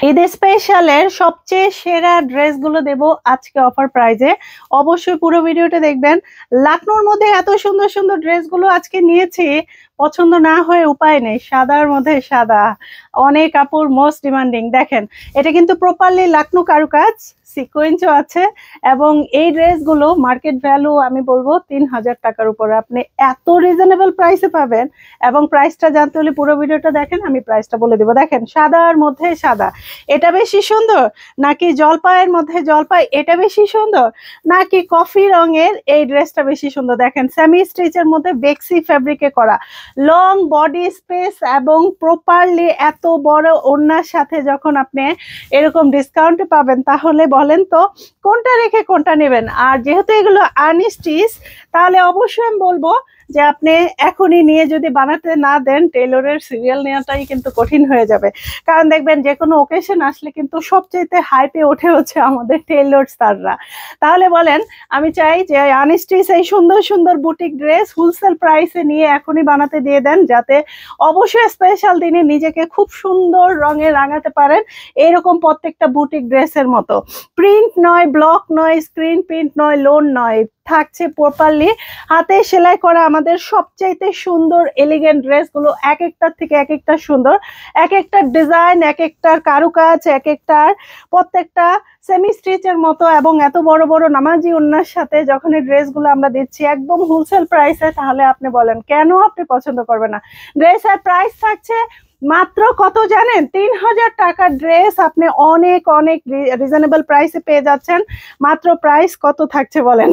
ঈদের স্পেশালের সবচেয়ে সেরা ড্রেসগুলো দেব আজকে অফার প্রাইজে। অবশ্যই পুরো ভিডিওটা দেখবেন। লাকনোর মধ্যে এত সুন্দর সুন্দর ড্রেসগুলো আজকে নিয়েছি, পছন্দ না হয়ে উপায় নেই। সাদার মধ্যে সাদা, অনেক কাপড় মোস্ট ডিমান্ডিং। দেখেন, এটা কিন্তু প্রপারলি লাকনো কারুকাজ, সিকোয়েন্সও আছে, এবং এই ড্রেসগুলো মার্কেট ভ্যালু আমি বলবো 3000 টাকার উপরে। আপনি এত রিজনেবল প্রাইসে পাবেন, এবং প্রাইসটা জানতে হলে পুরো ভিডিওটা দেখেন, আমি প্রাইসটা বলে দেবো। দেখেন, সাদার মধ্যে সাদা, এটা বেশি সুন্দর নাকি জলপাইয়ের মধ্যে জলপাই এটা বেশি সুন্দর, নাকি কফি রঙের এই ড্রেসটা বেশি সুন্দর? দেখেন, সেমি স্টিচের মধ্যে বেক্সি ফেব্রিকে করা, লং বডি স্পেস, এবং প্রপারলি এত বড় ওড়নার সাথে যখন আপনি এরকম ডিসকাউন্টে পাবেন, তাহলে বলেন তো কোনটা রেখে কোনটা নেবেন? আর যেহেতু এগুলো আনস্টিচ, তাহলে অবশ্যই আমি বলবো যে আপনি এখনই নিয়ে যদি বানাতে না দেন, টেলরের সিরিয়াল নেওয়াটাই কিন্তু কঠিন হয়ে যাবে। কারণ দেখবেন, যে কোনো ওকেশন আসলে কিন্তু সবচেয়ে হাইপে ওঠে হচ্ছে আমাদের টেলর স্টাররা। তাহলে বলেন, আমি চাই যে আনস্টিচ এই সুন্দর সুন্দর বুটিক ড্রেস হোলসেল প্রাইসে নিয়ে এখনই বানাতে দিয়ে দেন, যাতে অবশ্যই স্পেশাল দিনে নিজেকে খুব সুন্দর রঙে রাঙাতে পারেন, এরকম প্রত্যেকটা বুটিক ড্রেসের মতো। প্রিন্ট নয়, ব্লক নয়, স্ক্রিন প্রিন্ট নয়, লোন নয়, থাকছে প্রপারলি হাতে সেলাই করা আমাদের সবচাইতে সুন্দর এলিগেন্ট ড্রেসগুলো। এক একটার থেকে এক একটা সুন্দর, এক একটা ডিজাইন, এক একটার কারুকাজ, এক একটার প্রত্যেকটা সেমি স্টিচের মতো, এবং এত বড় বড় নামাজি ওড়নার সাথে যখন এই ড্রেসগুলো আমরা দিচ্ছি একদম হোলসেল প্রাইসে, তাহলে আপনি বলেন কেন আপনি পছন্দ করবেন না? ড্রেসের প্রাইস থাকছে মাত্র কত জানেন? 3000 টাকার ড্রেস আপনি অনেক অনেক রিজনেবল প্রাইসে পেয়ে যাচ্ছেন। মাত্র প্রাইস কত থাকছে বলেন?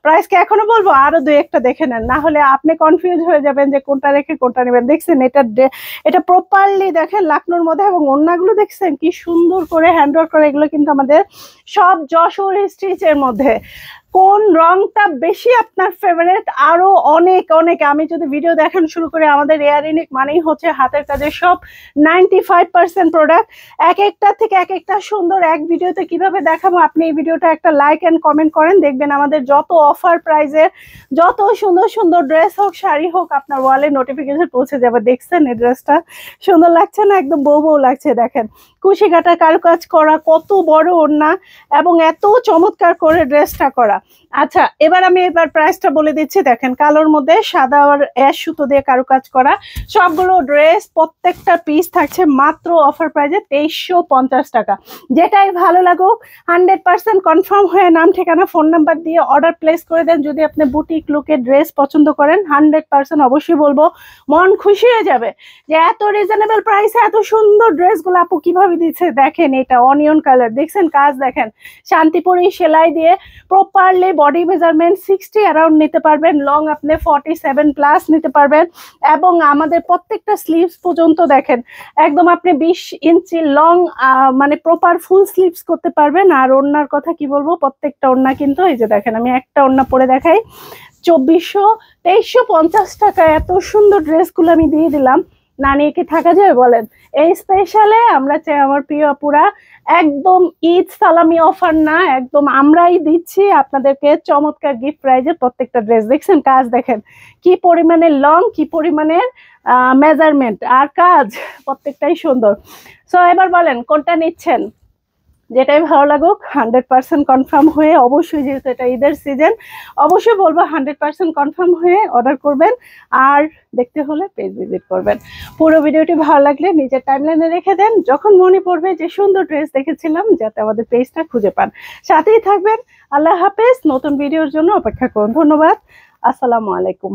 প্রাইস কি এখনো বলবো? আরো দুই একটা দেখে নেন, না হলে আপনি কনফিউজ হয়ে যাবেন যে কোনটা রেখে কোনটা নেবেন। দেখছেন, এটা প্রপারলি দেখেন লাকনোর মধ্যে, এবং ওড়নাগুলো দেখছেন কি সুন্দর করে হ্যান্ডওয়ার্ক করে। এগুলো কিন্তু আমাদের সব যশোর স্টিচের মধ্যে। কোন রংটা বেশি আপনার ফেভারিট? আরো অনেক অনেক, আমি যদি ভিডিও দেখানো শুরু করি, আমাদের এয়ার ইউনিক মানেই হচ্ছে হাতের কাজের সব 95% প্রোডাক্ট, এক একটা থেকে এক একটা সুন্দর। এক ভিডিওতে কিভাবে দেখাবো, আপনি এই ভিডিওটা একটা লাইক এন্ড কমেন্ট করেন, দেখবেন আমাদের যত অফার প্রাইজের যত সুন্দর সুন্দর ড্রেস হোক, শাড়ি হোক, আপনার ওয়ালে নোটিফিকেশন পৌঁছে যাবে। দেখছেন এই ড্রেসটা সুন্দর লাগছে না? একদম বউ বউ লাগছে। দেখেন, কুশি কাটা কারুকাজ করা, কত বড় ওড়না, এবং এত চমৎকার করে ড্রেসটা করা। আচ্ছা, এবার প্রাইসটা বলে দিচ্ছি। দেখেন, কালোর মধ্যে সাদা আর অ্যাশ সুতো দিয়ে কারুকাজ করা সবগুলো ড্রেস, প্রত্যেকটা পিস থাকছে মাত্র অফার প্রাইজে 2350 টাকা। যেটাই ভালো লাগুক 100% কনফার্ম হয়ে নাম, ঠিকানা, ফোন নাম্বার দিয়ে অর্ডার প্লেস করে দেন। যদি আপনি বুটিক লুকের ড্রেস পছন্দ করেন, 100% অবশ্যই বলবো মন খুশি হয়ে যাবে যে এত রিজনেবল প্রাইসে এত সুন্দর ড্রেসগুলো আপু কিভাবে দিচ্ছে। দেখেন, এটা অনিয়ন কালার, দেখছেন কাজ, দেখেন শান্তিপুরি সেলাই দিয়ে প্রপারলি বডি মেজারমেন্ট 60 অ্যারাউন্ড নিতে পারবেন, লং আপনি 47+ নিতে পারবেন, এবং আমাদের প্রত্যেকটা স্লিভস পর্যন্ত দেখেন একদম আপনি 20 ইঞ্চি লং, মানে প্রপার ফুল স্লিভস করতে পারবেন। আর ওড়নার কথা কি বলবো, প্রত্যেকটা ওড়না কিন্তু এই যে দেখেন, আমি একটা ওড়না পরে দেখাই, 2350 টাকা এত সুন্দর ড্রেসগুলো আমি দিয়ে দিলাম। না নিয়ে কি থাকা যায় বলেন? এই স্পেশালে আমরা চাই আমার প্রিয় আপুরা, একদম ঈদ সালামি অফার না, একদম আমরাই দিচ্ছি আপনাদেরকে চমৎকার গিফট প্রাইজে প্রত্যেকটা ড্রেস। দেখছেন কাজ, দেখেন কি পরিমাণে লং, কি পরিমাণের মেজারমেন্ট, আর কাজ প্রত্যেকটাই সুন্দর। সো এবার বলেন কোনটা নিচ্ছেন? যেটাই ভালো লাগুক 100% কনফার্ম হয়ে, অবশ্যই যেহেতু এটা ঈদের সিজন, অবশ্যই বলবো 100% কনফার্ম হয়ে অর্ডার করবেন। আর দেখতে হলে পেজ ভিজিট করবেন। পুরো ভিডিওটি ভালো লাগলে নিজের টাইমলাইনে রেখে দেন, যখন মনে পড়বে যে সুন্দর ড্রেস দেখেছিলাম, যাতে আমাদের পেজটা খুঁজে পান। সাথেই থাকবেন। আল্লাহ হাফেজ। নতুন ভিডিওর জন্য অপেক্ষা করুন। ধন্যবাদ। আসসালামু আলাইকুম।